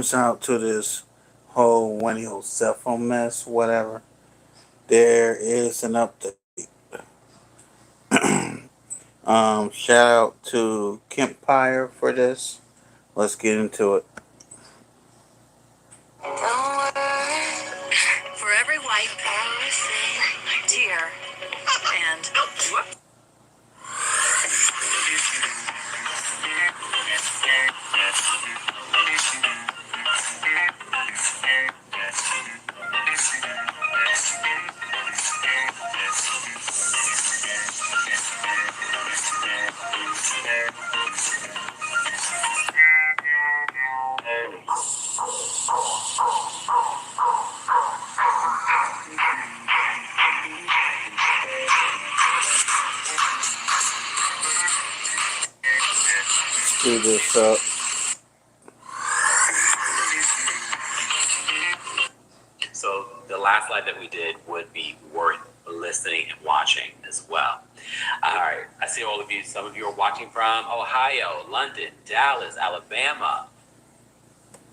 turns out to this whole Wendy Osefo mess, whatever, there is an update. Shout out to Kempire for this. Let's get into it. Don't worry. For every white tear and whoop. Do this up. So the last live that we did would be worth listening and watching as well. All right, I see all of you. Some of you are watching from Ohio, London, Dallas, Alabama.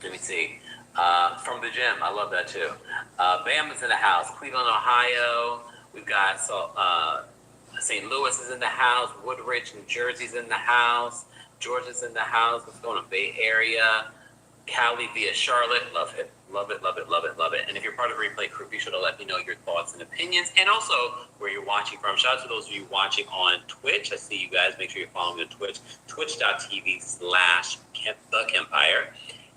Let me see. From the gym, I love that too. Bama's in the house. Cleveland, Ohio. We've got St. Louis is in the house. Woodridge, New Jersey's in the house. Georgia's in the house. What's going on? Bay Area. Cali via Charlotte. Love it. Love it, love it, love it, love it. And if you're part of the replay crew, be sure to let me know your thoughts and opinions, and also where you're watching from. Shout out to those of you watching on Twitch. I see you guys. Make sure you're following me on Twitch, twitch.tv/TheKempire.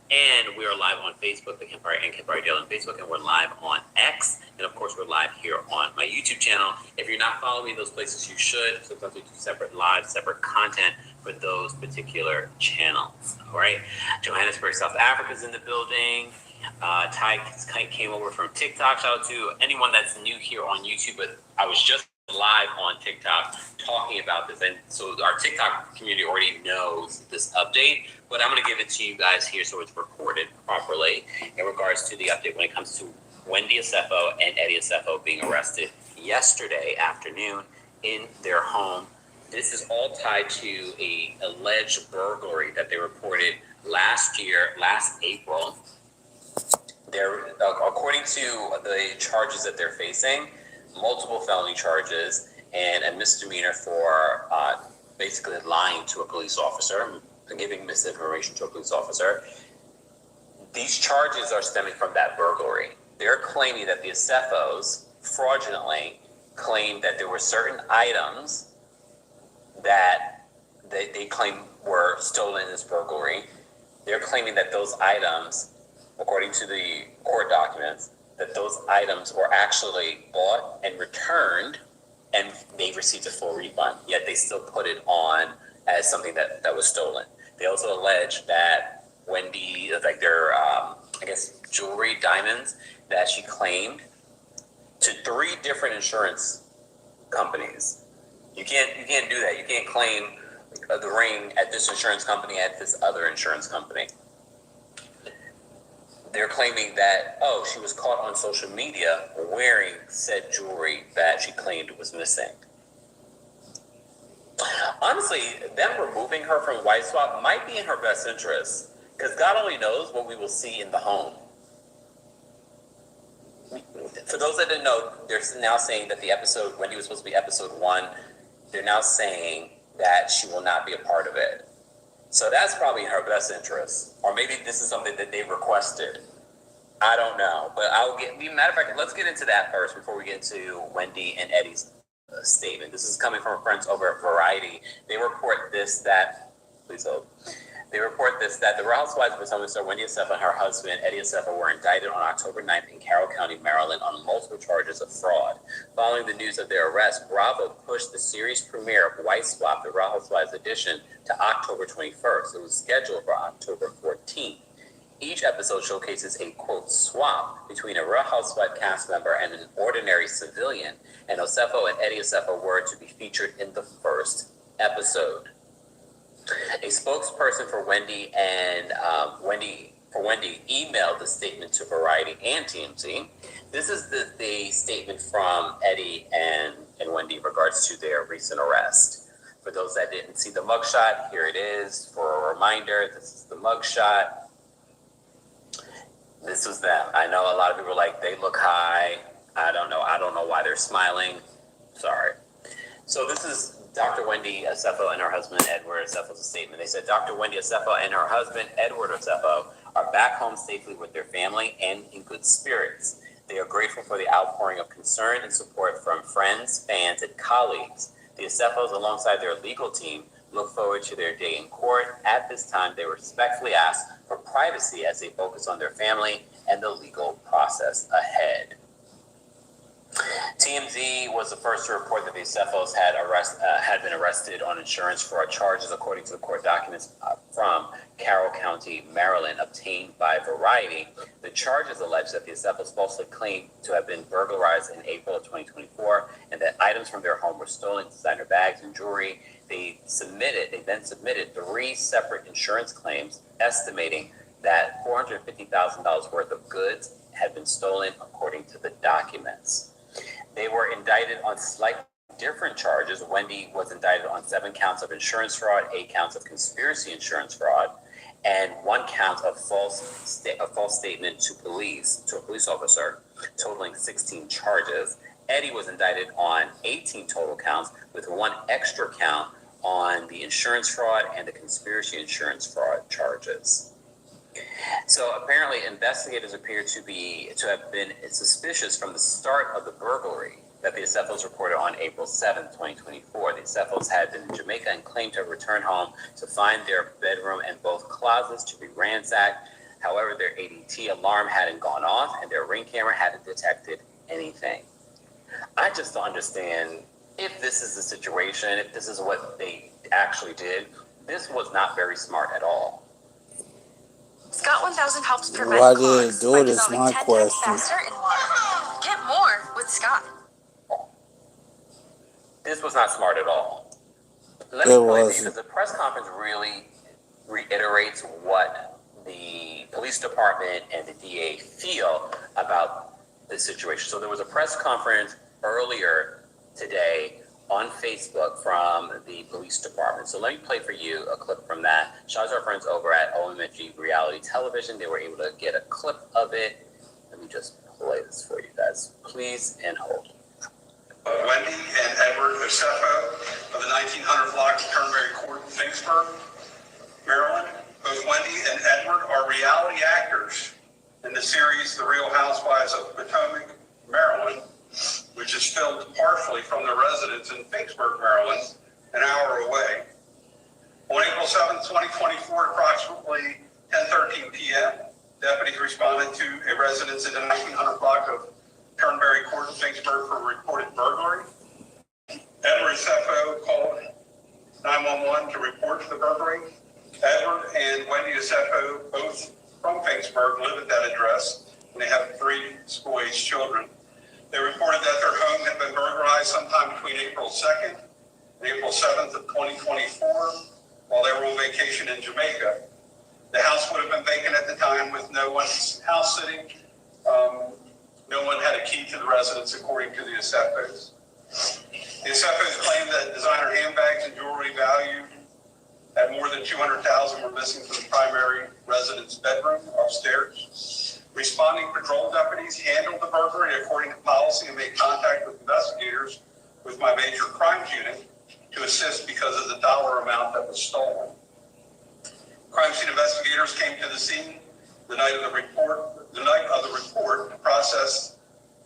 And we are live on Facebook, The Kempire and Kempire Daily on Facebook, and we're live on X. And of course, we're live here on my YouTube channel. If you're not following me in those places, you should. Sometimes we do separate lives, separate content for those particular channels. All right. Johannesburg, South Africa's in the building. Ty came over from TikTok. Shout out to anyone that's new here on YouTube, but I was just live on TikTok talking about this, and so our TikTok community already knows this update, but I'm going to give it to you guys here so it's recorded properly in regards to the update when it comes to Wendy Osefo and Eddie Osefo being arrested yesterday afternoon in their home. This is all tied to a alleged burglary that they reported last April. They're, according to the charges that they're facing, multiple felony charges and a misdemeanor for basically lying to a police officer, giving misinformation to a police officer. These charges are stemming from that burglary. They're claiming that the Osefos fraudulently claimed that there were certain items that they claim were stolen in this burglary. They're claiming that those items, according to the court documents, that those items were actually bought and returned, and they received a full refund, yet they still put it on as something that was stolen. They also allege that Wendy, like their, jewelry, diamonds, that she claimed to 3 different insurance companies. You can't do that. You can't claim the ring at this insurance company, at this other insurance company. They're claiming that, she was caught on social media wearing said jewelry that she claimed was missing. Honestly, them removing her from White Swap might be in her best interest, because God only knows what we will see in the home. For those that didn't know, they're now saying that the episode, Wendy was supposed to be episode 1, they're now saying that she will not be a part of it. So that's probably in her best interest. Or maybe this is something that they requested. I don't know. But matter of fact, let's get into that first before we get into Wendy and Eddie's statement. This is coming from friends over at Variety. They report this, that the Real Housewives of Potomac star Wendy Osefo and her husband, Eddie Osefo, were indicted on October 9th in Carroll County, Maryland, on multiple charges of fraud. Following the news of their arrest, Bravo pushed the series premiere of White Swap, the Real Housewives edition, to October 21st. It was scheduled for October 14th. Each episode showcases a, quote, swap between a Real Housewife cast member and an ordinary civilian, and Osefo and Eddie Osefo were to be featured in the first episode. A spokesperson for Wendy emailed the statement to Variety and TMZ. This is the statement from Eddie and Wendy in regards to their recent arrest. For those that didn't see the mugshot, here it is. For a reminder, this is the mugshot. this was them. I know a lot of people are like, they look high. I don't know. I don't know why they're smiling. Sorry. So this is Dr. Wendy Osefo and her husband, Edward Osefo's statement. They said, Dr. Wendy Osefo and her husband, Edward Osefo, are back home safely with their family and in good spirits. They are grateful for the outpouring of concern and support from friends, fans, and colleagues. The Osefos, alongside their legal team, look forward to their day in court. At this time, they respectfully ask for privacy as they focus on their family and the legal process ahead. TMZ was the first to report that the Osefos had been arrested on insurance fraud charges, according to the court documents from Carroll County, Maryland, obtained by Variety. The charges allege that the Osefos falsely claimed to have been burglarized in April of 2024 and that items from their home were stolen, designer bags and jewelry. They then submitted 3 separate insurance claims, estimating that $450,000 worth of goods had been stolen, according to the documents. They were indicted on slightly different charges. Wendy was indicted on 7 counts of insurance fraud, 8 counts of conspiracy insurance fraud, and 1 count of false statement to a police officer, totaling 16 charges. Eddie was indicted on 18 total counts, with 1 extra count on the insurance fraud and the conspiracy insurance fraud charges. So apparently, investigators appear to have been suspicious from the start of the burglary that the Osefos reported on April 7, 2024. The Osefos had been in Jamaica and claimed to have returned home to find their bedroom and both closets to be ransacked. However, their ADT alarm hadn't gone off and their Ring camera hadn't detected anything. I just don't understand if this is the situation, if this is what they actually did. This was not very smart at all. Scott 1000 helps prevent Why did clogs it do by it is dissolving my 10 times question. faster in water. Get more with Scott. This was not smart at all. Let me It tell you, wasn't. because the press conference really reiterates what the police department and the DA feel about this situation. So there was a press conference earlier today on Facebook from the police department. So let me play for you a clip from that. Shout out to our friends over at OMG Reality Television. They were able to get a clip of it. Let me just play this for you guys. Please and hold. Wendy and Edward Osefo of the 1900 block of Turnberry Court in Finksburg, Maryland. Both Wendy and Edward are reality actors in the series The Real Housewives of Potomac, Maryland, which is filmed partially from their residence in Finksburg, Maryland, an hour away. On April 7, 2024, at approximately 10:13 p.m., deputies responded to a residence in the 1900 block of Turnberry Court in Finksburg for a reported burglary. Edward Osefo called 911 to report the burglary. Edward and Wendy Osefo, both from Finksburg, live at that address, and they have 3 school-aged children. They reported that their home had been burglarized sometime between April 2nd and April 7th of 2024 while they were on vacation in Jamaica. The house would have been vacant at the time with no one's house sitting. No one had a key to the residence, according to the Osefos. The Osefos claimed that designer handbags and jewelry valued at more than $200,000 were missing from the primary residence bedroom upstairs. Responding patrol deputies handled the burglary according to policy and made contact with investigators with my major crimes unit to assist because of the dollar amount that was stolen. Crime scene investigators came to the scene the night of the report to process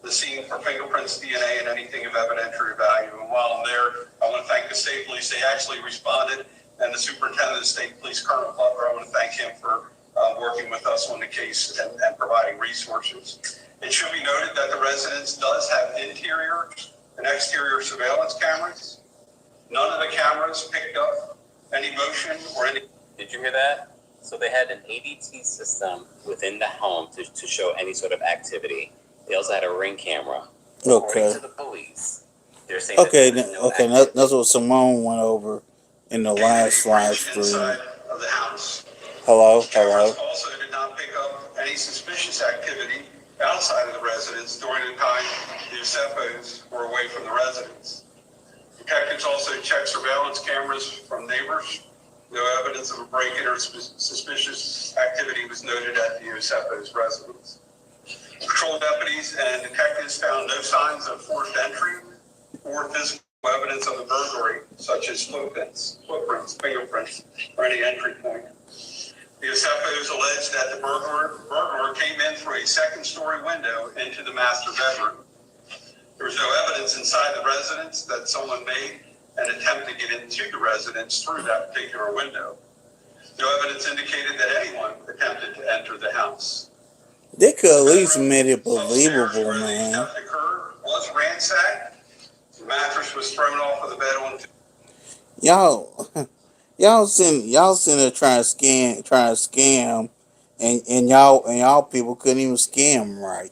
the scene for fingerprints, DNA, and anything of evidentiary value. And while I'm there, I want to thank the state police. They actually responded, and the superintendent of the state police, Colonel Butler, I want to thank him for working with us on the case and providing resources. It should be noted that the residence does have interior and exterior surveillance cameras. None of the cameras picked up any motion or any... Did you hear that? So they had an ADT system within the home to show any sort of activity. They also had a Ring camera. According to the police, they're saying that's what Simone went over in the last live stream. Inside of the house. Hello. Cameras also did not pick up any suspicious activity outside of the residence during the time the Osefos were away from the residence. Detectives also checked surveillance cameras from neighbors No evidence of a break-in or suspicious activity was noted at the Osefo's residence. Patrol deputies and detectives found no signs of forced entry or physical evidence of a burglary, such as footprints, fingerprints, or any entry point. The Osefos alleged that the burglar came in through a second-story window into the master bedroom. There was no evidence inside the residence that someone made an attempt to get into the residence through that particular window. No evidence indicated that anyone attempted to enter the house. They could at least made it believable, Where the man. theft occurred was ransacked. The mattress was thrown off of the bed onto. Y'all sitting there trying to scam, and y'all people couldn't even scam right.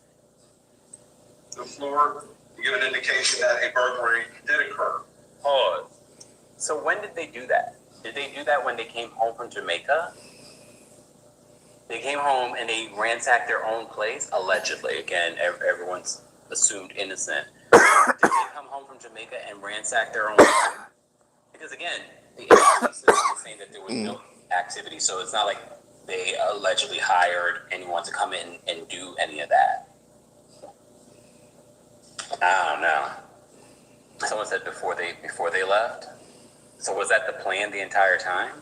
The floor to give an indication that a burglary did occur. Pause. So when did they do that? Did they do that when they came home from Jamaica? They came home and they ransacked their own place, allegedly. Again, everyone's assumed innocent. Did they come home from Jamaica and ransack their own place? Because again, the agency system is saying that there was no activity, so it's not like they allegedly hired anyone to come in and do any of that. I don't know. Someone said before they left. So was that the plan the entire time?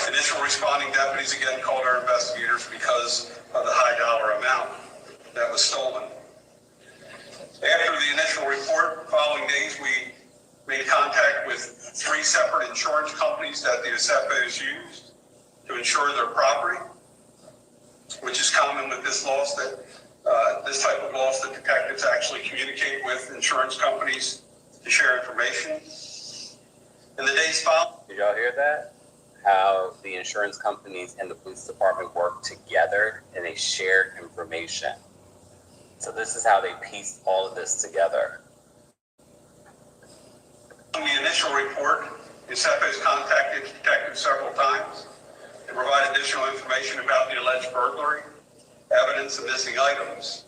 Initial responding deputies again called our investigators because of the high dollar amount that was stolen. After the initial report, following days, we made contact with 3 separate insurance companies that the Osefos used to insure their property, which is common with this loss, that this type of loss that detectives actually communicate with insurance companies to share information. In the days following. Did y'all hear that? How the insurance companies and the police department work together and they share information. So this is how they pieced all of this together. In the initial report, the Osefos contacted detectives several times to provide additional information about the alleged burglary, evidence of missing items.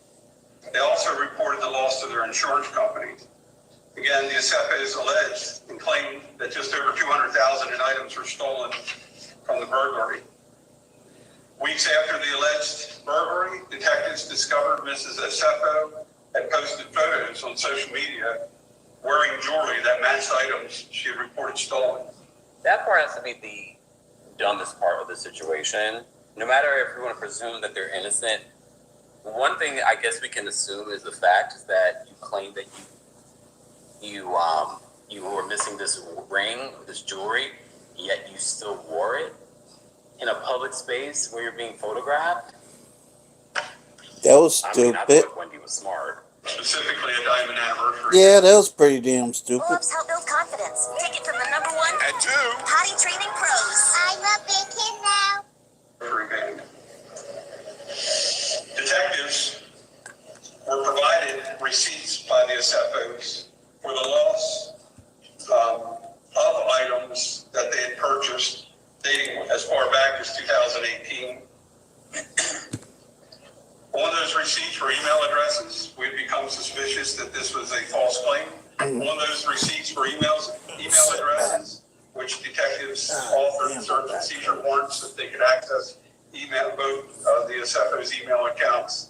They also reported the loss to their insurance companies. Again, the Osefos alleged and claimed that just over $200,000 in items were stolen from the burglary. Weeks after the alleged burglary, detectives discovered Mrs. Osefo had posted photos on social media wearing jewelry that matched items she had reported stolen. That part has to be the dumbest part of the situation. No matter if we want to presume that they're innocent, one thing I guess we can assume is the fact is that you claim that you were missing this ring, this jewelry, yet you still wore it in a public space where you're being photographed. That was I stupid. thought Wendy was smart. Specifically a diamond anniversary. Yeah, that was pretty damn stupid. Pull-ups help build confidence. Take it from the #1 And 2. potty training pros. I'm a big kid now. Band. Detectives were provided receipts by the Osefos for the loss of items that they had purchased dating as far back as 2018. On those receipts were email addresses. We'd become suspicious that this was a false claim. On those receipts were email addresses, which detectives authored search and seizure warrants that they could access both the Osefos email accounts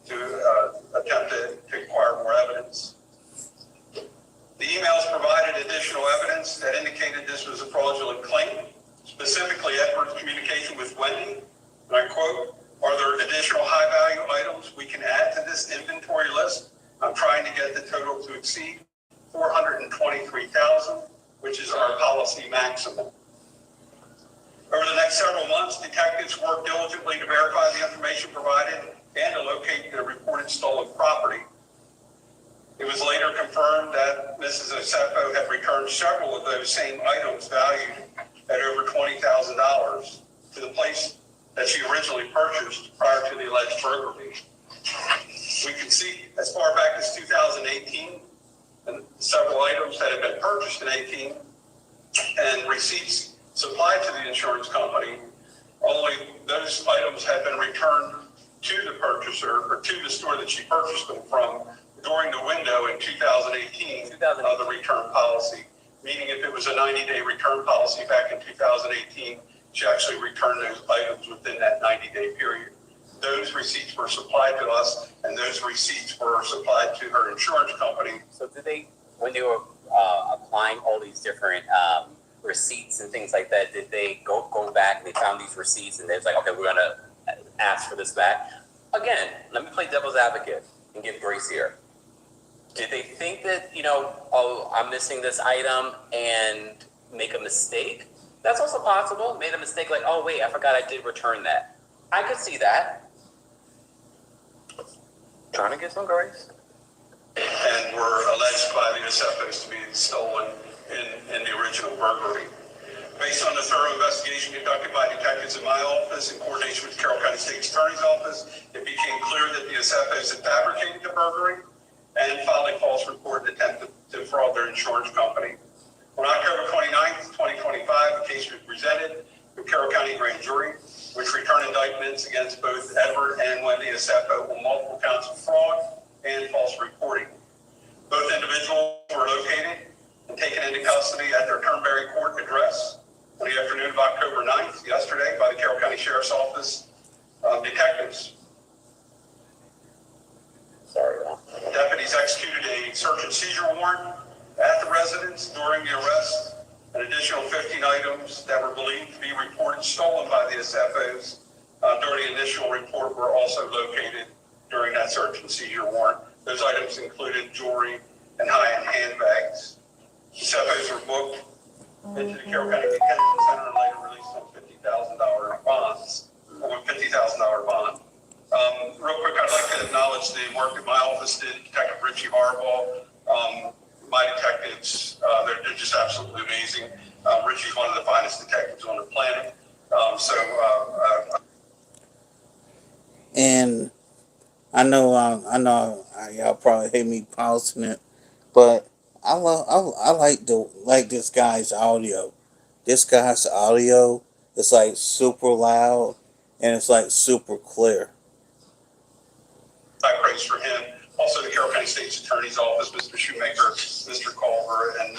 to attempt to acquire more evidence. The emails provided additional evidence that indicated this was a fraudulent claim, specifically Edward's communication with Wendy, and I quote, "Are there additional high-value items we can add to this inventory list? I'm trying to get the total to exceed $423,000, which is our policy maximum." Over the next several months, detectives worked diligently to verify the information provided and to locate the reported stolen property. It was later confirmed that Mrs. Osefo had returned several of those same items valued at over $20,000 to the place that she originally purchased prior to the alleged burglary. We can see as far back as 2018, and several items that had been purchased in 18 and receipts supplied to the insurance company, only those items had been returned to the purchaser or to the store that she purchased them from during the window in 2018 of the return policy. meaning if it was a 90-day return policy back in 2018, she actually returned those items within that 90-day period. Those receipts were supplied to us, and those receipts were supplied to her insurance company. So did they, when they were applying all these different receipts and things like that, did they go back and they found these receipts and they was like, okay, we're gonna ask for this back? Again, let me play devil's advocate and give grace here. Did they think that, oh, I'm missing this item and make a mistake? That's also possible. Made a mistake like, oh, wait, I forgot I did return that. I could see that. Trying to get some grace. And were alleged by the Osefos to be stolen in the original burglary. Based on the thorough investigation conducted by detectives in my office in coordination with the Carroll County State's Attorney's Office, it became clear that the Osefos had fabricated the burglary and filed a false report and attempted to defraud their insurance company. On October 29th, 2025, the case was presented to Carroll County Grand Jury, which returned indictments against both Edward and Wendy Osefo on multiple counts of fraud and false reporting. Both individuals were located and taken into custody at their Turnberry Court address on the afternoon of October 9th, yesterday, by the Carroll County Sheriff's Office detectives. Sorry. Deputies executed a search and seizure warrant at the residence during the arrest. An additional 15 items that were believed to be reported stolen by the Osefos during the initial report were also located during that search and seizure warrant. Those items included jewelry and high-end handbags. The Osefos were booked into the Carroll County Detention Center and later released on $50,000 bonds, on a $50,000 bond. Real quick, I'd like to acknowledge the work that my office did, Detective Richie Harbaugh. My detectives, they're just absolutely amazing. Richie's one of the finest detectives on the planet. And I know y'all probably hate me pausing it, but I like this guy's audio. This guy's audio is like super loud and it's like super clear. I praise for him. Also, the Carroll County State's Attorney's Office, Mr. Shoemaker, Mr. Culver, and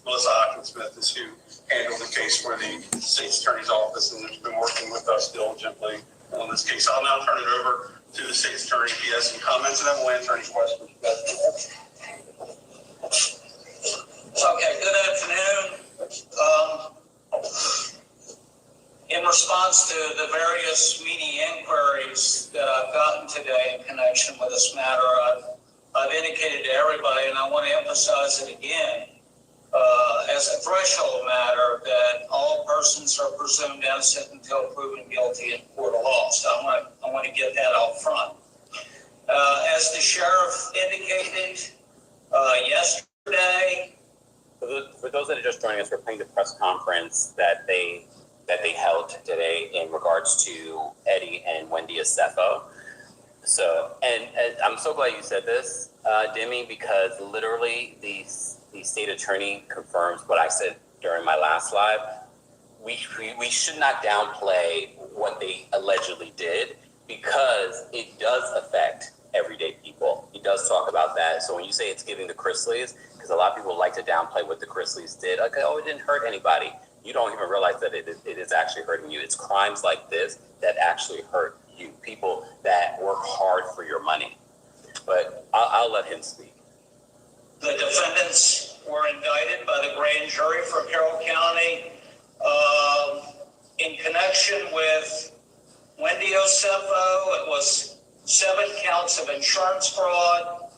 Melissa Hawkinsmith is who handled the case for the State's Attorney's Office and has been working with us diligently on this case. I'll now turn it over to the State's Attorney if he has some comments, and then we'll answer any questions. Okay, good afternoon. In response to the various media inquiries that I've gotten today in connection with this matter, I've indicated to everybody, and I want to emphasize it again, as a threshold matter, that all persons are presumed innocent until proven guilty in court of law. So I want to get that out front. As the sheriff indicated yesterday, For those that are just joining us, we're playing the press conference that they held today in regards to Eddie and Wendy Osefo. So, and I'm so glad you said this, Demi, because literally the state attorney confirms what I said during my last live. We should not downplay what they allegedly did because it does affect everyday people. He does talk about that. So when you say it's giving the Chrisleys, because a lot of people like to downplay what the Chrisleys did, like, oh, it didn't hurt anybody. You don't even realize that it is actually hurting you. It's crimes like this that actually hurt you, people that work hard for your money. But I'll let him speak. the defendants were indicted by the grand jury for Carroll County in connection with Wendy Osefo. It was 7 counts of insurance fraud,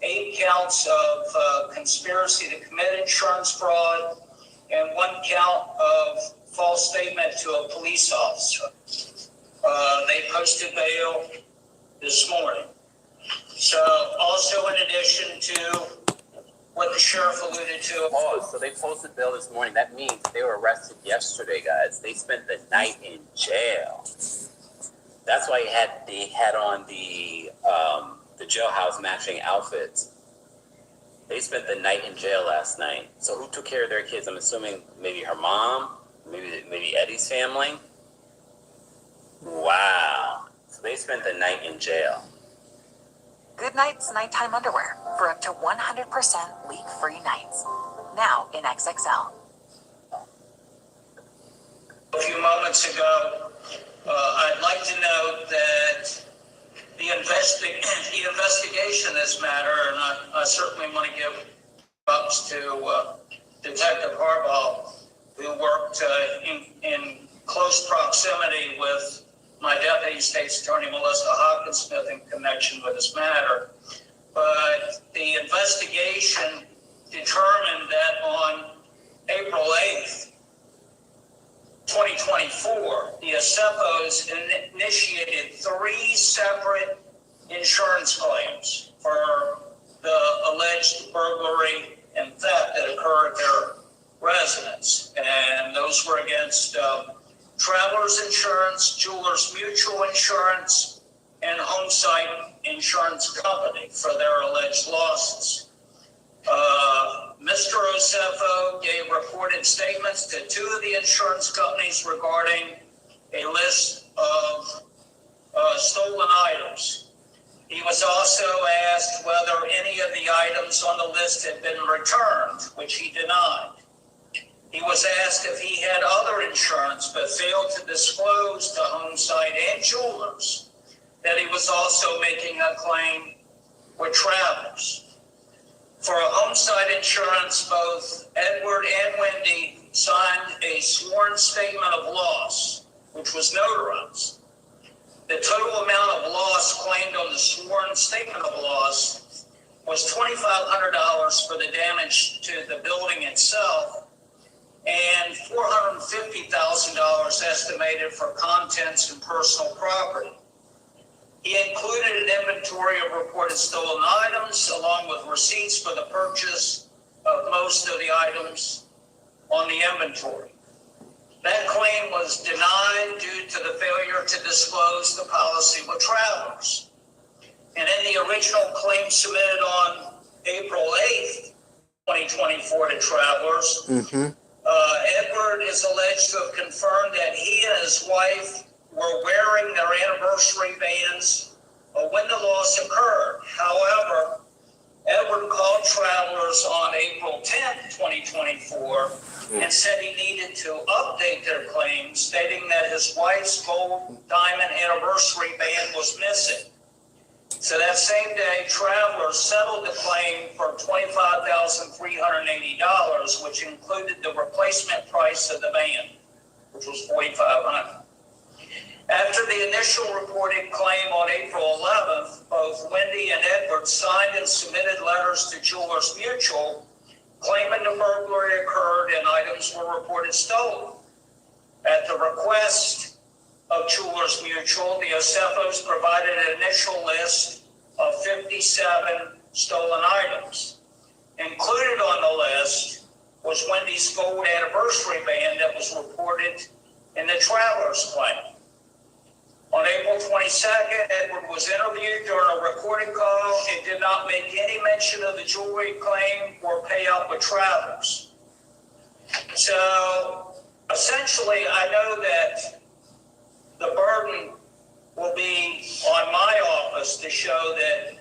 8 counts of conspiracy to commit insurance fraud, and 1 count of false statement to a police officer. They posted bail this morning. So also in addition to what the sheriff alluded to. Oh, so they posted bail this morning. That means they were arrested yesterday, guys. They spent the night in jail. That's why they had on the jailhouse matching outfits. They spent the night in jail last night. So who took care of their kids? I'm assuming maybe her mom, maybe Eddie's family. Wow. So they spent the night in jail. Good Night's nighttime underwear for up to 100% leak-free nights. now in XXL. A few moments ago, I'd like to note that the investigation of this matter, and I certainly want to give props to Detective Harbaugh, who worked in close proximity with my Deputy State's Attorney, Melissa Hawkinsmith, in connection with this matter. But the investigation determined that on April 8th, 2024, the Osefos initiated 3 separate insurance claims for the alleged burglary and theft that occurred at their residence. And those were against Travelers Insurance, Jewelers Mutual Insurance, and Homesite Insurance Company for their alleged losses. Mr. Osefo gave reported statements to 2 of the insurance companies regarding a list of stolen items. He was also asked whether any of the items on the list had been returned, which he denied. He was asked if he had other insurance, but failed to disclose to Homesite and Jewelers that he was also making a claim with Travelers. For a Homesite Insurance, both Edward and Wendy signed a sworn statement of loss, which was notarized. The total amount of loss claimed on the sworn statement of loss was $2,500 for the damage to the building itself and $450,000 estimated for contents and personal property. He included an inventory of reported stolen items along with receipts for the purchase of most of the items on the inventory. That claim was denied due to the failure to disclose the policy with Travelers. And in the original claim submitted on April 8th, 2024 to Travelers, Edward is alleged to have confirmed that he and his wife were wearing their anniversary bands when the loss occurred. However, Edward called Travelers on April 10th, 2024, and said he needed to update their claim, stating that his wife's gold diamond anniversary band was missing. So that same day, Travelers settled the claim for $25,380, which included the replacement price of the band, which was $4,500. After the initial reported claim on April 11th, both Wendy and Edward signed and submitted letters to Jewelers Mutual claiming the burglary occurred and items were reported stolen. At the request of Jewelers Mutual, the Osefos provided an initial list of 57 stolen items. Included on the list was Wendy's gold anniversary band that was reported in the Travelers claim. On April 22nd, Edward was interviewed during a recording call. It did not make any mention of the jewelry claim or payout with Travelers. So essentially, I know that the burden will be on my office to show that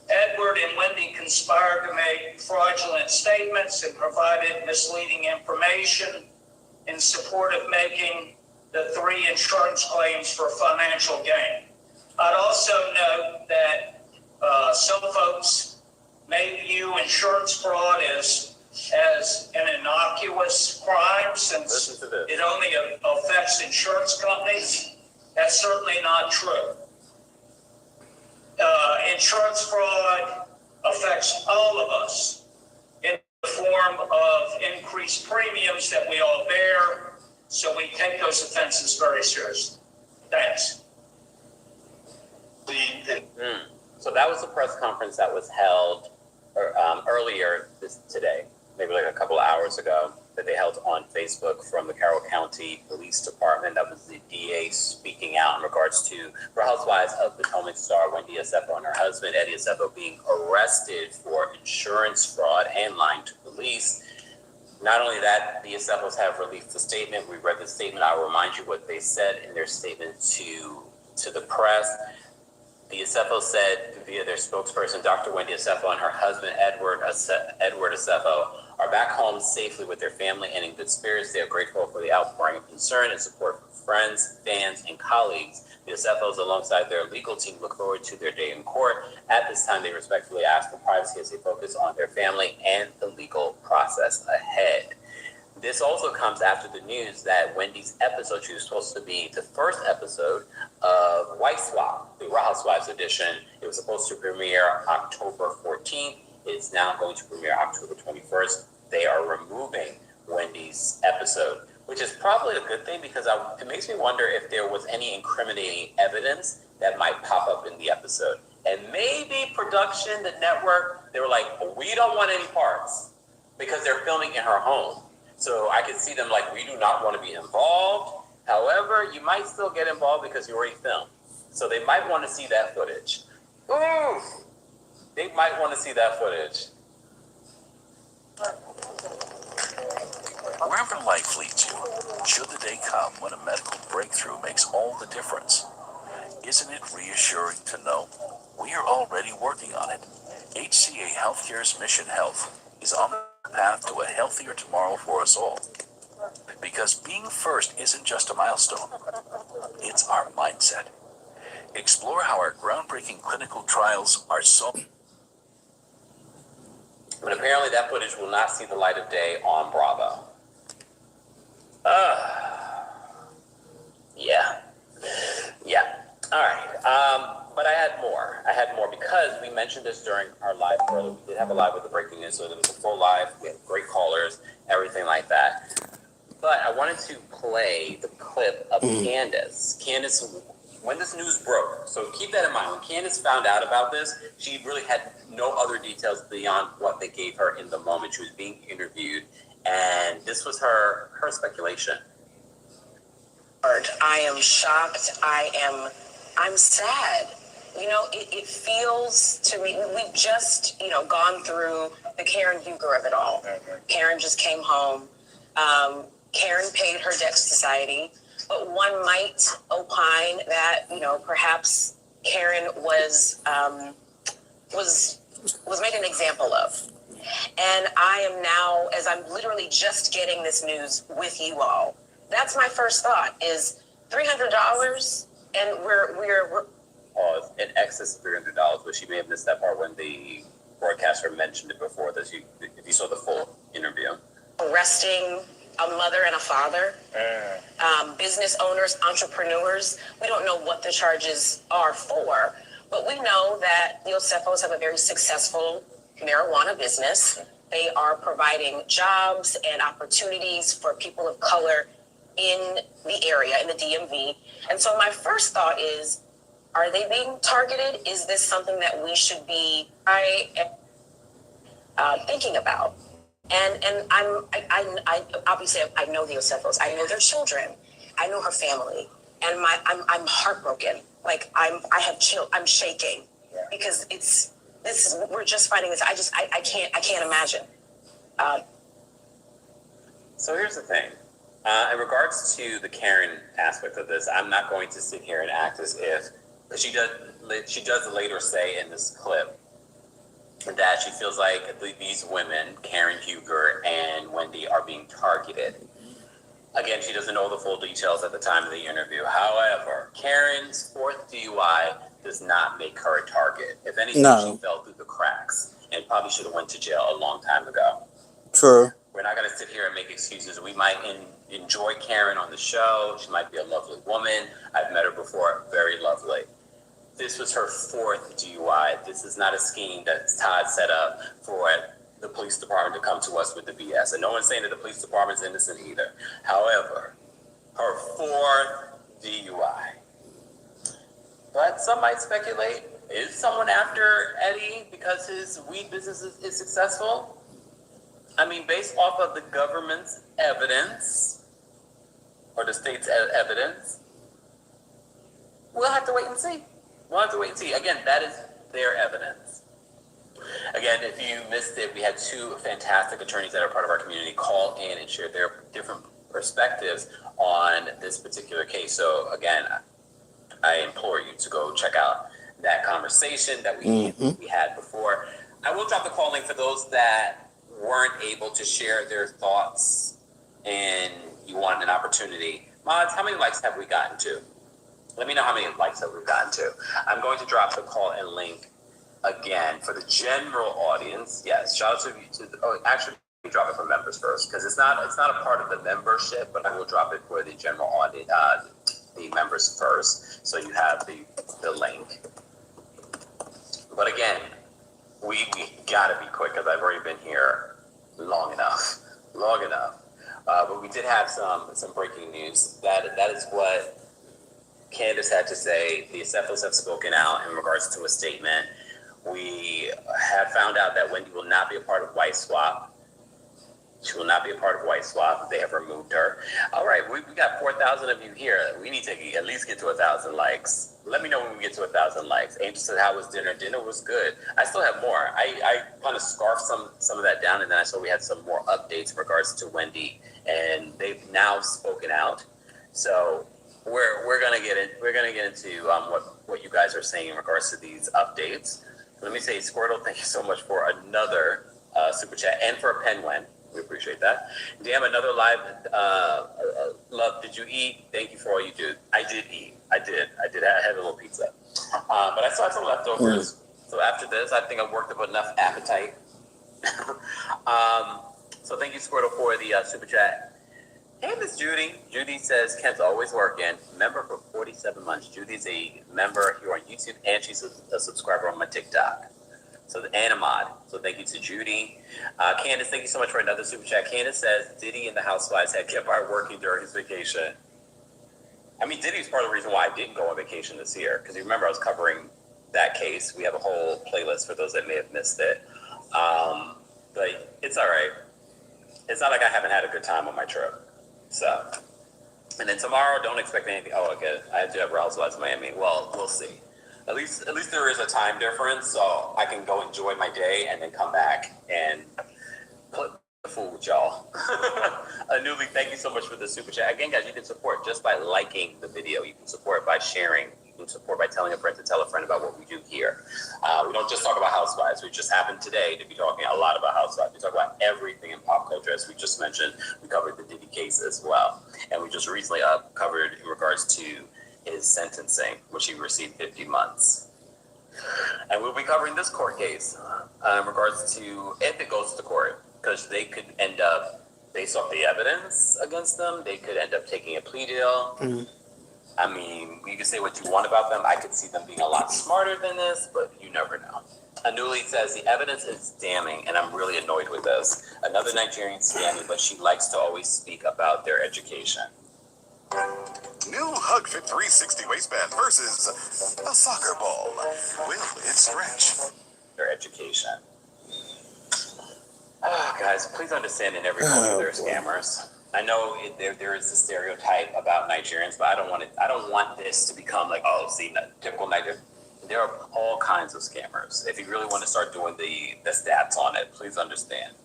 Edward and Wendy conspired to make fraudulent statements and provided misleading information in support of making the 3 insurance claims for financial gain. I'd also note that some folks may view insurance fraud as an innocuous crime since it only affects insurance companies. That's certainly not true. Insurance fraud affects all of us in the form of increased premiums that we all bear. So we take those offenses very seriously. Thanks. So that was the press conference that was held earlier today, maybe like a couple of hours ago, that they held on Facebook from the Carroll County Police Department. That was the DA speaking out in regards to Real Housewives of Potomac star Wendy Osefo and her husband, Eddie Osefo, being arrested for insurance fraud and lying to police. Not only that, the Osefos have released a statement. We read the statement. I'll remind you what they said in their statement to the press. The Osefos said via their spokesperson, Dr. Wendy Osefo, and her husband, Edward Osefo, are back home safely with their family and in good spirits. They are grateful for the outpouring of concern and support from friends, fans, and colleagues. The Osefos, alongside their legal team, look forward to their day in court. At this time, they respectfully ask for privacy as they focus on their family and the legal process ahead. This also comes after the news that Wendy's episode, she was supposed to be the first episode of Wife Swap, the Real Housewives edition. It was supposed to premiere October 14th. It's now going to premiere October 21st. They are removing Wendy's episode, which is probably a good thing because it makes me wonder if there was any incriminating evidence that might pop up in the episode. And maybe production, the network, they were like, we don't want any parts because they're filming in her home. So I could see them like, we do not want to be involved. However, you might still get involved because you already filmed. So they might want to see that footage. Ooh, they might want to see that footage. Wherever life leads you, should the day come when a medical breakthrough makes all the difference, isn't it reassuring to know we are already working on it? HCA Healthcare's Mission Health is on the path to a healthier tomorrow for us all. Because being first isn't just a milestone, it's our mindset. Explore how our groundbreaking clinical trials are so... But apparently that footage will not see the light of day on Bravo. Yeah. All right. But I had more because we mentioned this during our live earlier. We did have a live with the breaking news, so it was a full live. We had great callers, everything like that. But I wanted to play the clip of Candace. Candace, when this news broke, so keep that in mind. When Candace found out about this, she really had no other details beyond what they gave her in the moment. She was being interviewed, and this was her speculation. I am shocked. I'm sad. You know, it feels to me, we've just, gone through the Karen Huger of it all. Karen just came home. Karen paid her debt to society, but one might opine that, perhaps Karen was made an example of. And I am now, as I'm literally just getting this news with you all, that's my first thought is $300 and we're in excess of $300, but she may have missed that part when the broadcaster mentioned it before. If you saw the full interview, arresting a mother and a father, business owners, entrepreneurs. We don't know what the charges are for, but we know that the Osefos have a very successful marijuana business. They are providing jobs and opportunities for people of color in the area, in the DMV. And so my first thought is, are they being targeted? Is this something that we should be thinking about? And I obviously I know the Osefos. I know their children. I know her family, and I'm heartbroken. Like I'm shaking because we're just finding this. I can't imagine. So here's the thing. In regards to the Karen aspect of this, I'm not going to sit here and act as if she does later say in this clip that she feels like these women, Karen Huger and Wendy, are being targeted. Again, she doesn't know the full details at the time of the interview. However, Karen's fourth DUI does not make her a target. If anything, she fell through the cracks and probably should have went to jail a long time ago. True. We're not going to sit here and make excuses. We might enjoy Karen on the show. She might be a lovely woman. I've met her before. Very lovely. This was her fourth DUI. This is not a scheme that Todd set up for the police department to come to us with the BS. And no one's saying that the police department's innocent either. However, her fourth DUI. But some might speculate, is someone after Eddie because his weed business is successful? I mean, based off of the government's evidence, or the state's evidence, we'll have to wait and see. Again, that is their evidence. Again, if you missed it, we had two fantastic attorneys that are part of our community call in and share their different perspectives on this particular case. So again, I implore you to go check out that conversation that we had before. I will drop the call link for those that weren't able to share their thoughts and you wanted an opportunity. Mods, how many likes have we gotten to? Let me know how many likes have we gotten to. I'm going to drop the call and link again for the general audience. Yes, shout out to actually drop it for members first because it's not a part of the membership, but I will drop it for the general audience, the members first. So you have the link. But again, we gotta be quick because I've already been here long enough. But we did have some breaking news. That is what Candace had to say. The Osefos have spoken out in regards to a statement. We have found out that Wendy will not be a part of White Swap. She will not be a part of White Swap. They have removed her. All right, we got 4,000 of you here. We need to at least get to 1,000 likes. Let me know when we get to 1,000 likes. Angel said, how was dinner? Dinner was good. I still have more. I kind of scarfed some of that down, and then I saw we had some more updates in regards to Wendy, and they've now spoken out. So we're gonna get into what you guys are saying in regards to these updates. Let me say, Squirtle, thank you so much for another super chat and for a pen win. We appreciate that. Damn, another live. Love, did you eat? Thank you for all you do. I did eat. I did. I had a little pizza. But I still had some leftovers. So after this, I think I've worked up enough appetite. So thank you, Squirtle, for the super chat. Hey, Miss Judy. Judy says, Ken's always working. Member for 47 months. Judy's a member here on YouTube, and she's a subscriber on my TikTok. So the Animod. So thank you to Judy. Candace, thank you so much for another super chat. Candace says Diddy and the Housewives had kept our working during his vacation. I mean, Diddy's part of the reason why I didn't go on vacation this year. Because you remember I was covering that case. We have a whole playlist for those that may have missed it. But it's all right. It's not like I haven't had a good time on my trip. So, and then tomorrow, don't expect anything. Oh, okay. I do have Housewives of Miami. Well, we'll see. At least there is a time difference, so I can go enjoy my day and then come back and put the food with y'all. Newly, thank you so much for the super chat. Again, guys, you can support just by liking the video. You can support by sharing. You can support by telling a friend to tell a friend about what we do here. We don't just talk about Housewives. We just happen today to be talking a lot about Housewives. We talk about everything in pop culture. As we just mentioned, we covered the Diddy case as well. And we just recently covered in regards to his sentencing, which he received 50 months. And we'll be covering this court case in regards to if it goes to court, because they could end up, based off the evidence against them, they could end up taking a plea deal. Mm-hmm. I mean, you can say what you want about them. I could see them being a lot smarter than this, but you never know. Anuli says, the evidence is damning, and I'm really annoyed with this. Another Nigerian scamming, but she likes to always speak about their education. New Hug Fit 360 waistband versus a soccer ball. Will it stretch? Their education. Oh, guys, please understand in every culture there are scammers. I know there is a stereotype about Nigerians, but I don't want this to become like, oh, see, typical Nigerian. There are all kinds of scammers. If you really want to start doing the stats on it, please understand.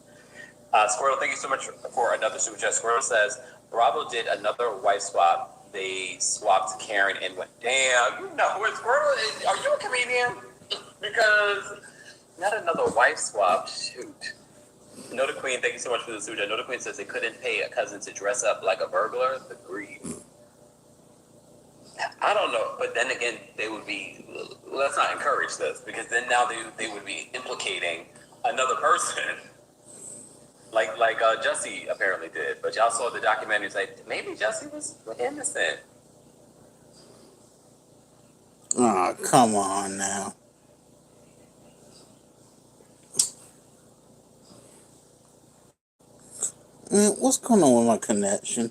Squirrel, thank you so much for another super chat. Squirrel says, Bravo did another wife swap. They swapped Karen and went, damn, you know what, Squirrel, are you a comedian? Because not another wife swap, shoot. Noda Queen, thank you so much for the super chat. Noda Queen says they couldn't pay a cousin to dress up like a burglar. Agreed. I don't know, but then again, they would be, let's not encourage this, because then now they would be implicating another person. Like Jussie apparently did, but y'all saw the documentary. It's like maybe Jussie was innocent. Oh, come on now. Man, what's going on with my connection?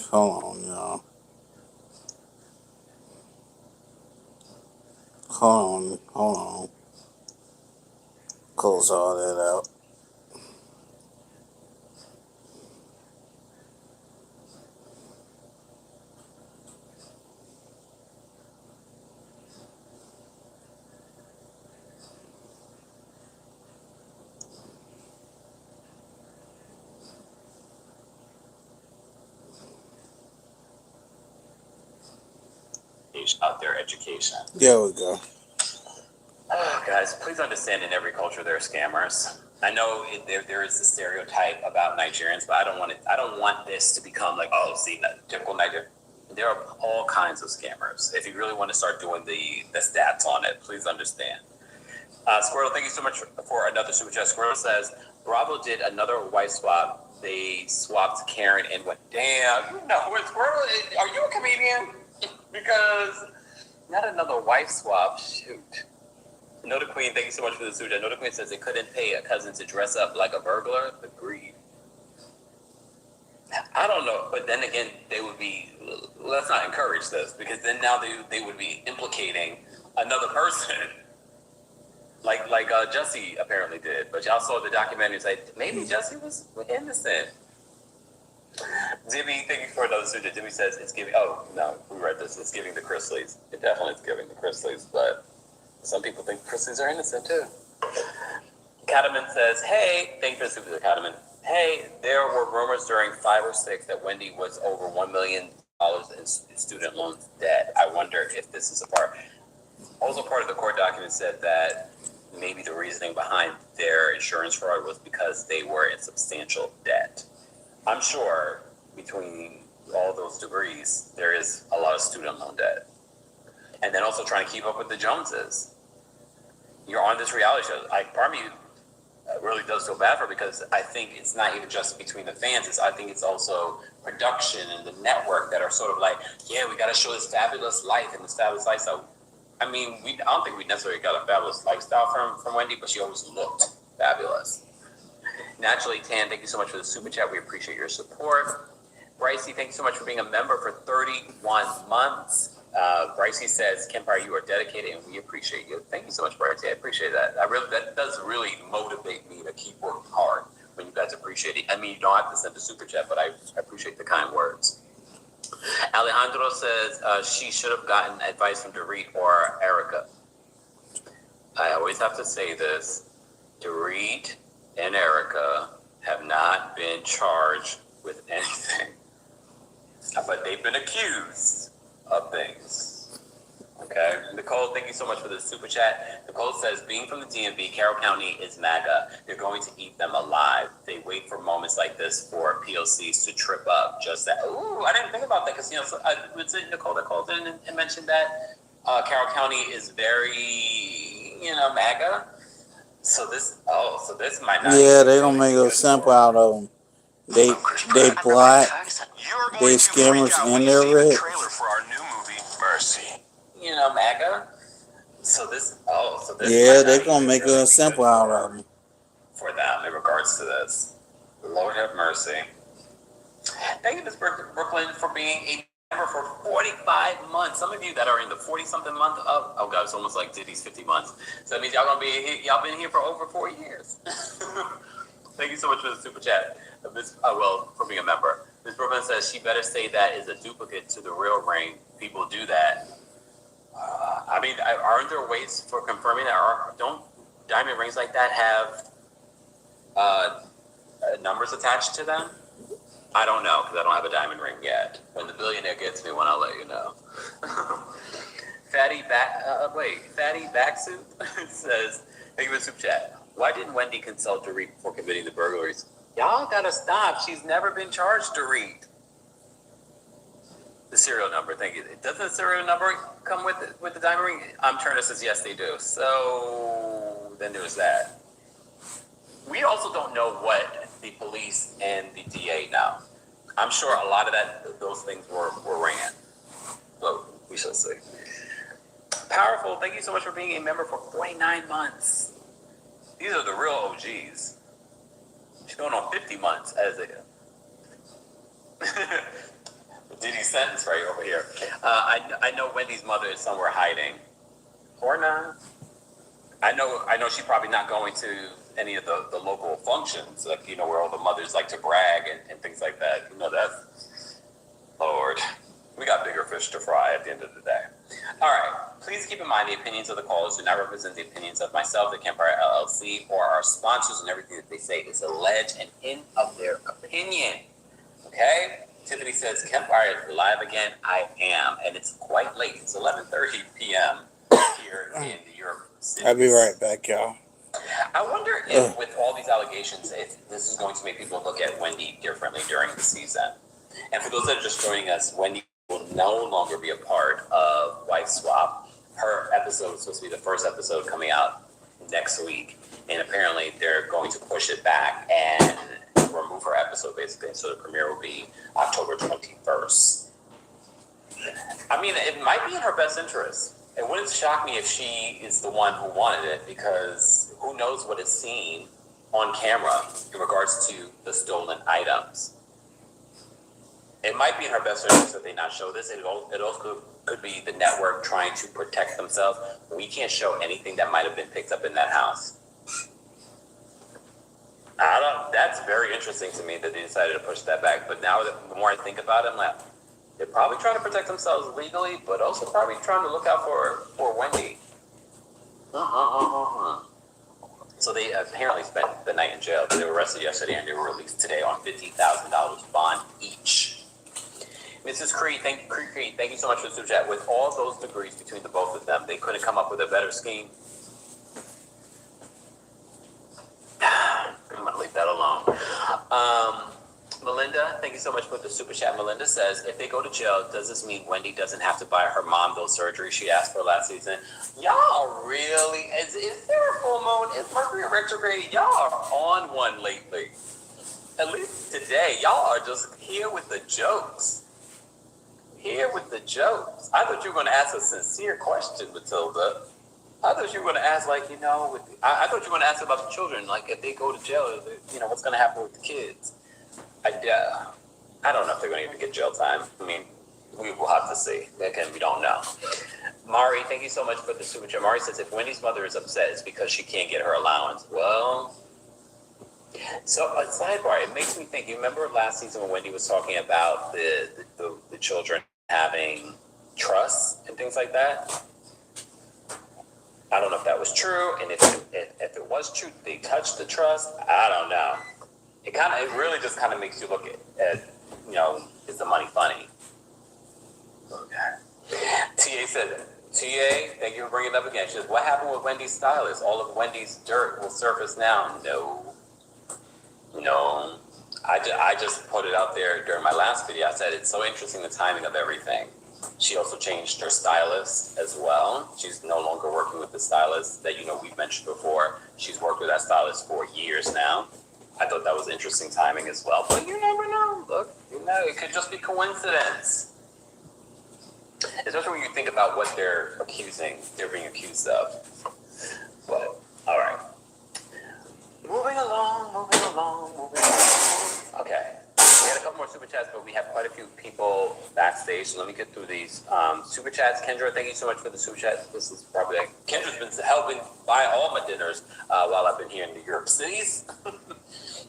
Hold on, y'all. Hold on. Close all that out. their education. There we go. Oh, guys, please understand, in every culture there are scammers. I know there is the stereotype about Nigerians, but I don't want this to become like, oh, see, that typical Nigerian. There are all kinds of scammers. If you really want to start doing the stats on it, please understand. Squirrel, thank you so much for another super chat. Squirrel says, Bravo did another wife swap. They swapped Karen and went, damn, you know what, Squirrel, are you a comedian? Because not another wife swap, shoot. Noda Queen, thank you so much for the super chat. Noda Queen says they couldn't pay a cousin to dress up like a burglar. Agreed. I don't know, but then again, they would be, let's not encourage this, because then now they would be implicating another person. Like Jussie apparently did, but y'all saw the documentary. Like maybe Jussie was innocent. Jimmy, thank you for another super. Jimmy says it's giving. Oh no, we read this. It's giving the Chrisleys. It definitely is giving the Chrisleys, but some people think Chrisleys are innocent too. Cataman says, "Hey, thank you for the super, Cataman. Hey, there were rumors during 5 or 6 that Wendy was over $1 million in student loans debt. I wonder if this is a part." Also, part of the court document said that maybe the reasoning behind their insurance fraud was because they were in substantial debt. I'm sure between all those degrees, there is a lot of student loan debt. And then also trying to keep up with the Joneses. You're on this reality show. Part of me really does feel bad for her, because I think it's not even just between the fans. I think it's also production and the network that are sort of like, yeah, we got to show this fabulous life and this fabulous lifestyle. I mean, I don't think we necessarily got a fabulous lifestyle from Wendy, but she always looked fabulous. Naturally, Tan, thank you so much for the super chat. We appreciate your support. Brycey, thank you so much for being a member for 31 months. Brycey says, Kempire, you are dedicated and we appreciate you. Thank you so much, Brycey. I appreciate that. That does really motivate me to keep working hard when you guys appreciate it. I mean, you don't have to send a super chat, but I appreciate the kind words. Alejandro says she should have gotten advice from Dorit or Erica. I always have to say this. Dorit and Erica have not been charged with anything, but they've been accused of things. Okay. Nicole, thank you so much for the super chat. Nicole says, being from the DMV, Carroll County is MAGA. They're going to eat them alive. They wait for moments like this for POCs to trip up. Just that. Ooh, I didn't think about that, because, was it Nicole that called in and mentioned that Carroll County is very, MAGA? So this might not. Yeah, they don't make a simple out of them. They black, they scammers, and they're rich. Trailer for our new movie, Mercy. MAGA. So this. Yeah, they're gonna make a simple out of them. For them, in regards to this, Lord have mercy. Thank you, Ms. Brooklyn, for being a member for 45 months. Some of you that are in the 40-something month of, oh God, it's almost like Diddy's 50 months. So that means y'all been here for over 4 years. Thank you so much for the super chat. For being a member. Ms. Brooklyn says she better say that is a duplicate to the real ring. People do that. Aren't there ways for confirming that? Don't diamond rings like that have numbers attached to them? I don't know, because I don't have a diamond ring yet. When the billionaire gets me one, I'll let you know. Fatty Backsuit says, thank you for the super chat. Why didn't Wendy consult Dorit before committing the burglaries? Y'all gotta stop. She's never been charged, Dorit. The serial number, thank you. Doesn't the serial number come with the diamond ring? Turner says yes, they do. So then there's that. We also don't know what the police and the DA know. I'm sure a lot of those things were ran. But we shall see. Powerful, thank you so much for being a member for 49 months. These are the real OGs. She's going on 50 months as a Diddy sentence right over here. I know Wendy's mother is somewhere hiding. Or not. I know she's probably not going to any of the local functions, like, where all the mothers like to brag and things like that. That's, Lord, we got bigger fish to fry at the end of the day. All right, please keep in mind the opinions of the callers do not represent the opinions of myself, the Kempire LLC, or our sponsors, and everything that they say is alleged and in of their opinion. Okay? Tiffany says, Campfire is live again. I am, and it's quite late. It's 11:30 p.m. here in the Europe cities. I'll be right back, y'all. I wonder if, with all these allegations, if this is going to make people look at Wendy differently during the season. And for those that are just joining us, Wendy will no longer be a part of Wife Swap. Her episode is supposed to be the first episode coming out next week, and apparently they're going to push it back and remove her episode, basically. So the premiere will be October 21st. I mean, it might be in her best interest. It wouldn't shock me if she is the one who wanted it, because who knows what is seen on camera in regards to the stolen items. It might be in her best interest that they not show this. It also could be the network trying to protect themselves. We can't show anything that might have been picked up in that house. That's very interesting to me that they decided to push that back. But now, the more I think about it, I'm like, they're probably trying to protect themselves legally, but also probably trying to look out for Wendy. So they apparently spent the night in jail. They were arrested yesterday and they were released today on $50,000 bond each. Mrs. Creed, thank you so much for the super chat. With all those degrees between the both of them, they couldn't come up with a better scheme. I'm gonna leave that alone. Melinda, thank you so much for the super chat. Melinda says, if they go to jail, does this mean Wendy doesn't have to buy her mom those surgeries she asked for last season? Y'all really, is there a full moon? Is Mercury retrograde? Y'all are on one lately. At least today, y'all are just here with the jokes. Here with the jokes. I thought you were going to ask a sincere question, Matilda. I thought you were going to ask, like, you know, I thought you were going to ask about the children, like, if they go to jail, you know, what's going to happen with the kids? I don't know if they're going to even get jail time. I mean, we will have to see. Again, we don't know. Mari, thank you so much for the super chat. Mari says, if Wendy's mother is upset, it's because she can't get her allowance. Well, so a sidebar, it makes me think, you remember last season when Wendy was talking about the children having trusts and things like that? I don't know if that was true, and if it was true, they touched the trust. I don't know. It really just kind of makes you look at you know, is the money funny? Okay. TA, thank you for bringing it up again. She says, what happened with Wendy's stylist? All of Wendy's dirt will surface now. No. I just put it out there during my last video. I said it's so interesting, the timing of everything. She also changed her stylist as well. She's no longer working with the stylist that, you know, we've mentioned before. She's worked with that stylist for years now. I thought that was interesting timing as well. But you never know. Look, you know, it could just be coincidence. Especially when you think about what they're being accused of. But, all right. Moving along. Okay. We had a couple more super chats, but we have quite a few people backstage. So let me get through these super chats. Kendra, thank you so much for the super chat. This is probably Kendra's been helping buy all my dinners while I've been here in the Europe cities.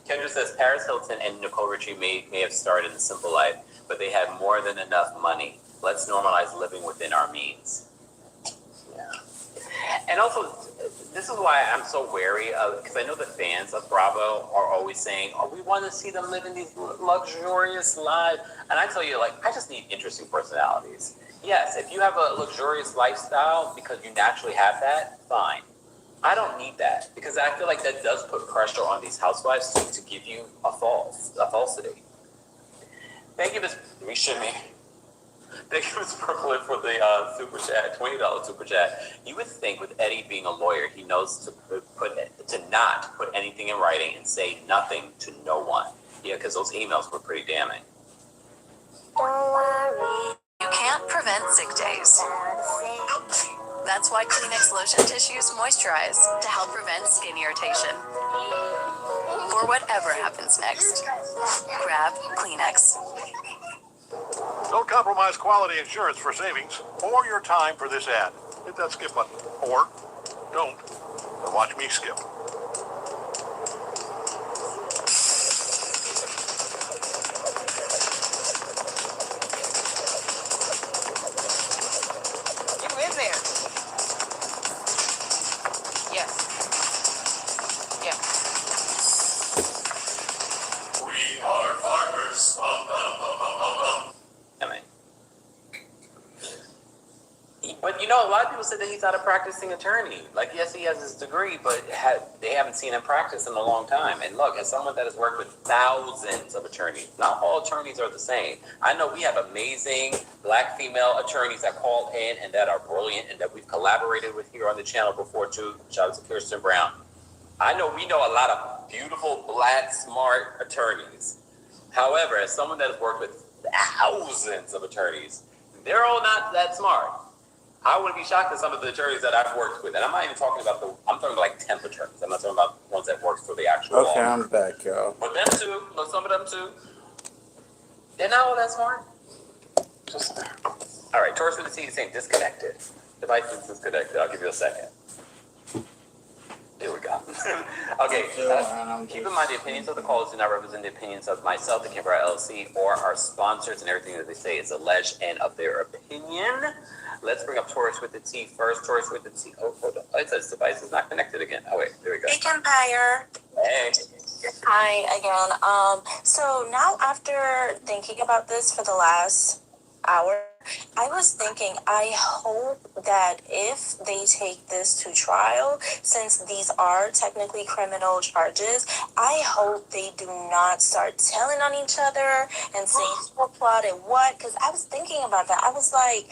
Kendra says Paris Hilton and Nicole Richie may have started a simple life, but they had more than enough money. Let's normalize living within our means. Yeah. And also, this is why I'm so wary of, because I know the fans of Bravo are always saying, oh, we want to see them living these luxurious lives. And I tell you, like, I just need interesting personalities. Yes, if you have a luxurious lifestyle because you naturally have that, fine. I don't need that, because I feel like that does put pressure on these housewives to give you a falsity. Thank you, Ms. Shimmy. Thank you, Ms. Brooklyn, for the super chat, $20 super chat. You would think with Eddie being a lawyer, he knows to not put anything in writing and say nothing to no one. Yeah, because those emails were pretty damning. Don't worry. You can't prevent sick days. That's why Kleenex lotion tissues moisturize to help prevent skin irritation. For whatever happens next, grab Kleenex. Don't compromise quality insurance for savings or your time for this ad. Hit that skip button. Or don't. And watch me skip. You in there? Yes. Yeah. We are farmers. No, a lot of people said that he's not a practicing attorney. Like, yes, he has his degree, but they haven't seen him practice in a long time. And look, as someone that has worked with thousands of attorneys, not all attorneys are the same. I know we have amazing Black female attorneys that call in and that are brilliant and that we've collaborated with here on the channel before too. Shout out to Kirsten Brown. We know a lot of beautiful, Black, smart attorneys. However, as someone that has worked with thousands of attorneys, they're all not that smart. I wouldn't be shocked at some of the attorneys that I've worked with. And I'm not even talking about I'm talking about like temp attorneys. I'm not talking about ones that work for the actual law. Okay, I'm back, y'all. But them too, look, some of them too, they're not all that smart. Just, all right, Taurus with the T is saying disconnected. Device is disconnected. I'll give you a second. There we go. Okay, keep in mind the opinions of the callers do not represent the opinions of myself, the Kimber LLC, or our sponsors, and everything that they say is alleged and of their opinion. Let's bring up Taurus with the T first. Taurus with the T. Oh, hold on. It says device is not connected again. Oh, wait, there we go. Hey, Empire. Hey. Hi again. So now after thinking about this for the last hour, I was thinking, I hope that if they take this to trial, since these are technically criminal charges, I hope they do not start telling on each other and saying who plotted what. Because I was thinking about that. I was like,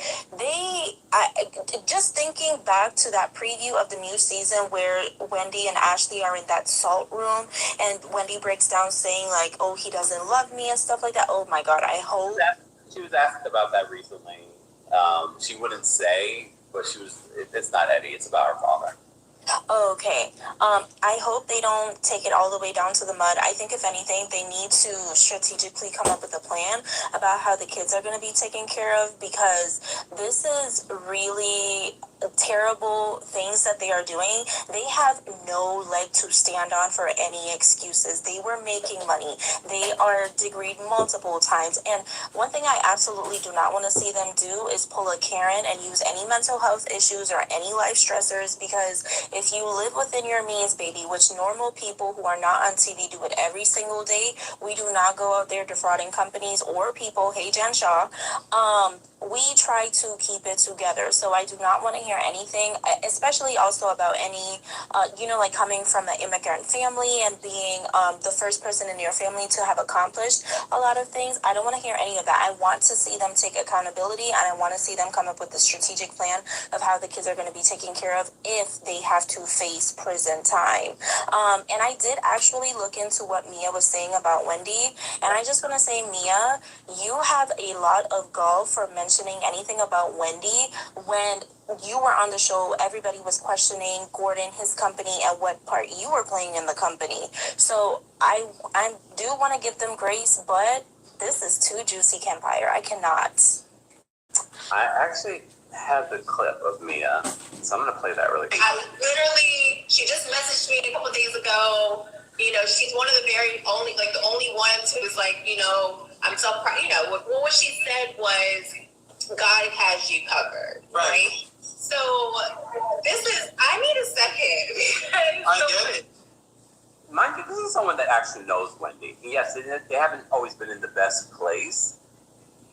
just thinking back to that preview of the new season where Wendy and Ashley are in that salt room, and Wendy breaks down saying like, oh, he doesn't love me and stuff like that. Oh my God, I hope. She was asked about that recently. She wouldn't say, but it's not Eddie, it's about her father. Okay. I hope they don't take it all the way down to the mud. I think if anything, they need to strategically come up with a plan about how the kids are going to be taken care of, because this is really terrible things that they are doing. They have no leg to stand on for any excuses. They were making money. They are degreed multiple times. And one thing I absolutely do not want to see them do is pull a Karen and use any mental health issues or any life stressors, because if you live within your means, baby, which normal people who are not on TV do it every single day, we do not go out there defrauding companies or people. Hey, Jen Shaw. We try to keep it together. So I do not want to hear anything, especially also about any, like coming from an immigrant family and being the first person in your family to have accomplished a lot of things. I don't want to hear any of that. I want to see them take accountability, and I want to see them come up with a strategic plan of how the kids are going to be taken care of if they have to face prison time. And I did actually look into what Mia was saying about Wendy, and I just want to say, Mia, you have a lot of gall for mentioning anything about Wendy when you were on the show. Everybody was questioning Gordon, his company, and what part you were playing in the company. So I do want to give them grace, but this is too juicy, Campfire. I cannot. I actually have the clip of Mia, so I'm going to play that really quick. She just messaged me a couple days ago. She's one of the very only, the only ones who is like, I'm so proud. What she said was, God has you covered, right? So I need a second. I get it. Mind you, this is someone that actually knows Wendy. Yes, they haven't always been in the best place,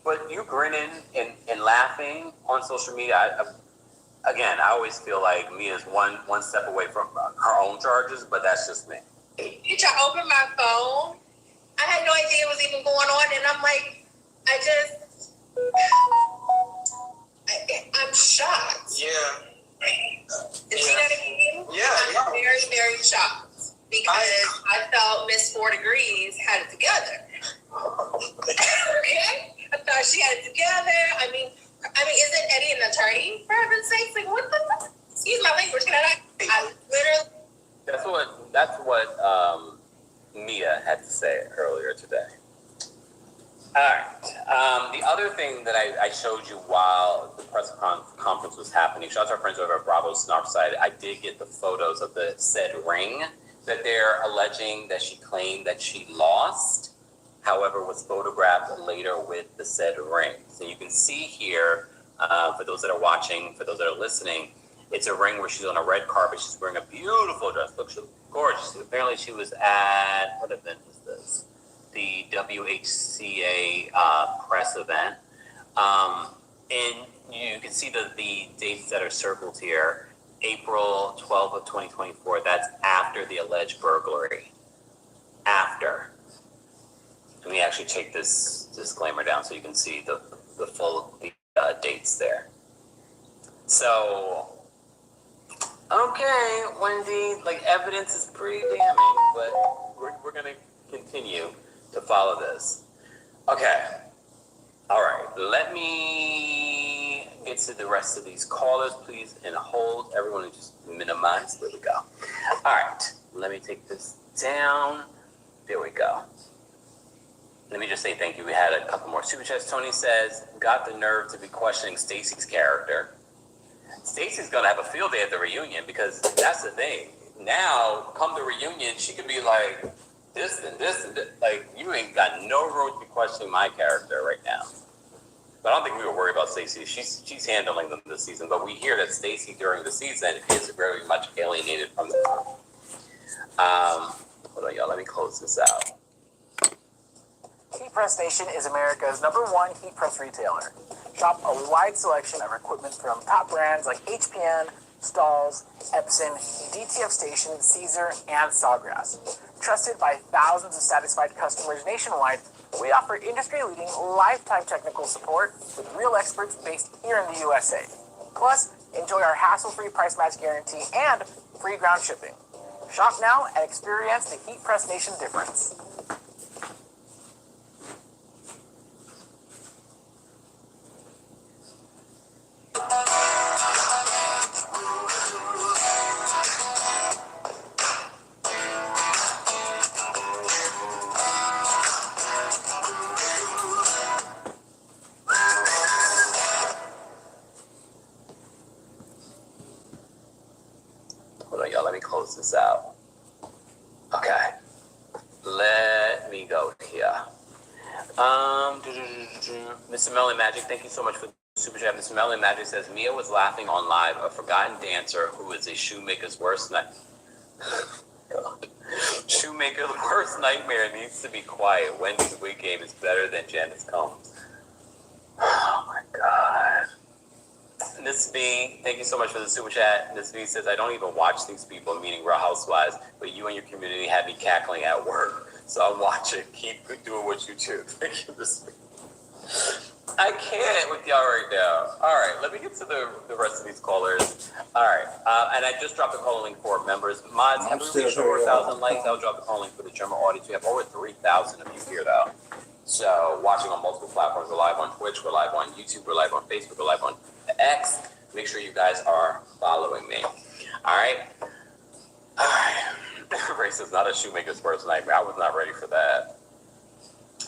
but you grinning and laughing on social media. I always feel like Mia's one step away from her own charges, but that's just me. You try to open my phone. I had no idea it was even going on, and I'm like, I'm shocked. Yeah. You know what I mean? Yeah. I'm very, very shocked, because I felt Miss 4 Degrees had it together. Okay? I thought she had it together. I mean, isn't Eddie an attorney? For heaven's sakes, like, what the fuck? Excuse my language. Can I literally. That's what Mia had to say earlier today. All right. The other thing that I showed you while the press conference was happening, shout out to our friends over at Bravo Snarfside, I did get the photos of the said ring that they're alleging that she claimed that she lost, however, was photographed later with the said ring. So you can see here, for those that are watching, for those that are listening, it's a ring where she's on a red carpet. She's wearing a beautiful dress. Look, she's gorgeous. Apparently she was at, what event was this? The WHCA press event. And you can see the dates that are circled here. April 12th of 2024, that's after the alleged burglary. After. Let me actually take this disclaimer down so you can see the full dates there. So, okay, Wendy, like evidence is pretty damning, but we're going to continue to follow this. Okay. All right, let me get to the rest of these callers, please, and hold. Everyone just minimize. There we go. All right, let me take this down. There we go. Let me just say thank you. We had a couple more super chats. Tony says, got the nerve to be questioning Stacy's character. Stacy's going to have a field day at the reunion because that's the thing. Now, come the reunion, she could be like, this and this and this. Like, you ain't got no room to be questioning my character right now. But I don't think we were worried about Stacey. She's handling them this season. But we hear that Stacey during the season is very much alienated from the group. Hold on, y'all. Let me close this out. Heat Press Station is America's #1 heat press retailer. Shop a wide selection of equipment from top brands like HPN, Stalls, Epson, DTF Station, Caesar, and Sawgrass. Trusted by thousands of satisfied customers nationwide, we offer industry-leading lifetime technical support with real experts based here in the USA. Plus, enjoy our hassle-free price match guarantee and free ground shipping. Shop now and experience the Heat Press Nation difference. Hold on, y'all. Let me close this out. Okay. Let me go here. Mr. Melon Magic, thank you so much for the super chat. Mr. Melon Magic says, Mia was laughing on live, a forgotten dancer who is a shoemaker's worst nightmare. Shoemaker's worst nightmare needs to be quiet. Wendy's wig game is better than Janice Combs. Oh my God. Miss B, thank you so much for the super chat. Miss B says, I don't even watch these people, meaning Real Housewives, but you and your community have me cackling at work. So I'll watch it. Keep doing what you do. Thank you, Miss B. I can't with y'all right now. All right, let me get to the rest of these callers. All right, and I just dropped the call link for members. Mods, have we reached over 1,000 likes? I'll drop the call link for the German audience. We have over 3,000 of you here, though. So watching on multiple platforms. We're live on Twitch. We're live on YouTube. We're live on Facebook. We're live on X. Make sure you guys are following me. All right. All right. Race is not a shoemaker's worst nightmare. I was not ready for that.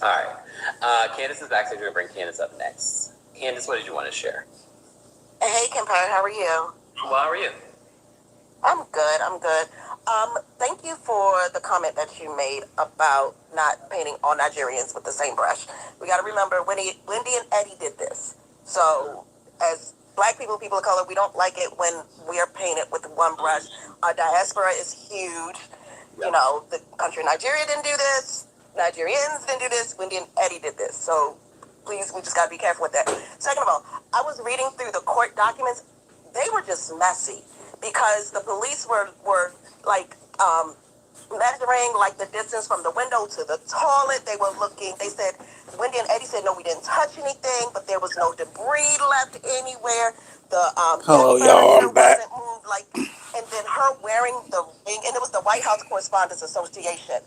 All right. Candace is backstage. We're going to bring Candace up next. Candace, what did you want to share? Hey, Kempire, how are you? Well, how are you? I'm good. Thank you for the comment that you made about not painting all Nigerians with the same brush. We got to remember, Wendy and Eddie did this. So, as Black people, people of color, we don't like it when we are painted with one brush. Our diaspora is huge. You know, the country of Nigeria didn't do this. Nigerians didn't do this. Wendy and Eddie did this. So, please, we just got to be careful with that. Second of all, I was reading through the court documents. They were just messy because the police were like measuring like the distance from the window to the toilet. They were looking. They said, Wendy and Eddie said, no, we didn't touch anything, but there was no debris left anywhere. The Hello, y'all. I'm back. wasn't moved. Like, and then her wearing the ring, and it was the White House Correspondents Association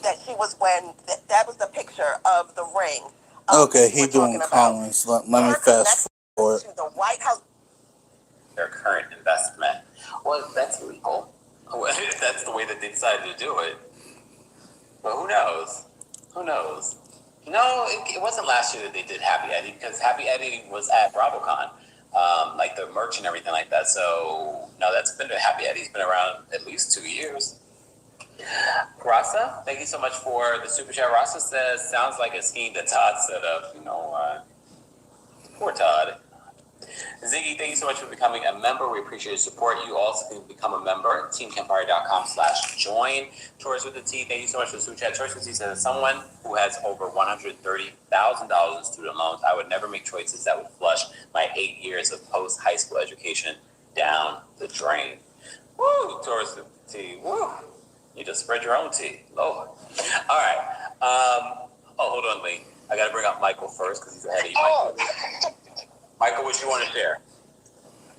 that she was wearing. That was the picture of the ring. Okay, he doing Collins. Let me fast forward. To the White House. Their current investment. Well, that's legal. If that's the way that they decided to do it. But who knows? Who knows? No, it wasn't last year that they did Happy Eddie, because Happy Eddie was at BravoCon, like the merch and everything like that. So, no, Happy Eddie's been around at least 2 years. Rasa, thank you so much for the super chat. Rasa says, sounds like a scheme that Todd set up. You know, poor Todd. Ziggy, thank you so much for becoming a member. We appreciate your support. You also can become a member at teamcampfire.com/join. Taurus with the T, thank you so much for the super chat. Taurus with the T says, as someone who has over $130,000 in student loans, I would never make choices that would flush my 8 years of post-high school education down the drain. Woo, Taurus with the T, woo. You just spread your own tea, Lord. All right. Hold on, Lee. I got to bring up Michael first because he's ahead of you. Michael, what you want to share?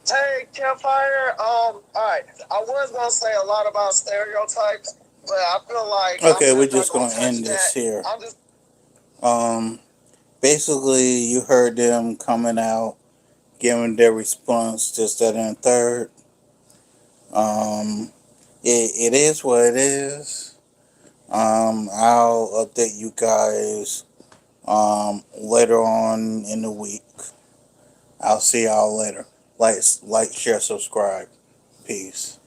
Hey, Campfire. All right. I was gonna say a lot about stereotypes, but I feel like Okay, we're just gonna end this here. Basically, you heard them coming out, giving their response, just that and third. It is what it is. I'll update you guys later on in the week. I'll see y'all later. Like, share, subscribe. Peace.